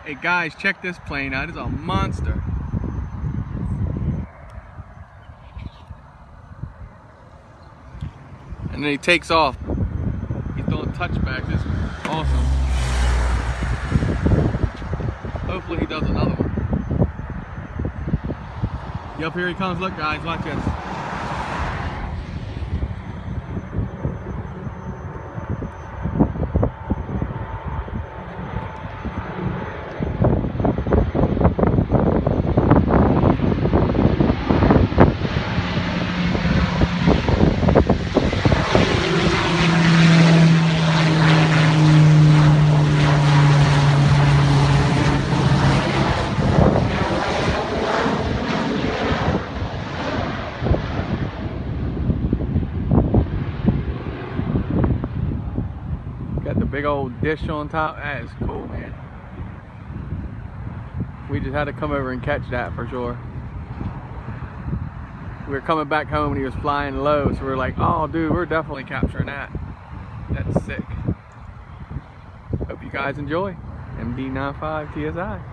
Hey guys, check this plane out. It's a monster. And then he takes off. He's doing touchbacks. It's awesome. Hopefully he does another one. Yep, here he comes. Look guys, watch this. Got the big old dish on top. That is cool, man. We just had to come over and catch that for sure. We were coming back home and he was flying low, so we were like, oh dude, we're definitely capturing that. That's sick. Hope you guys enjoy. MD95 TSI.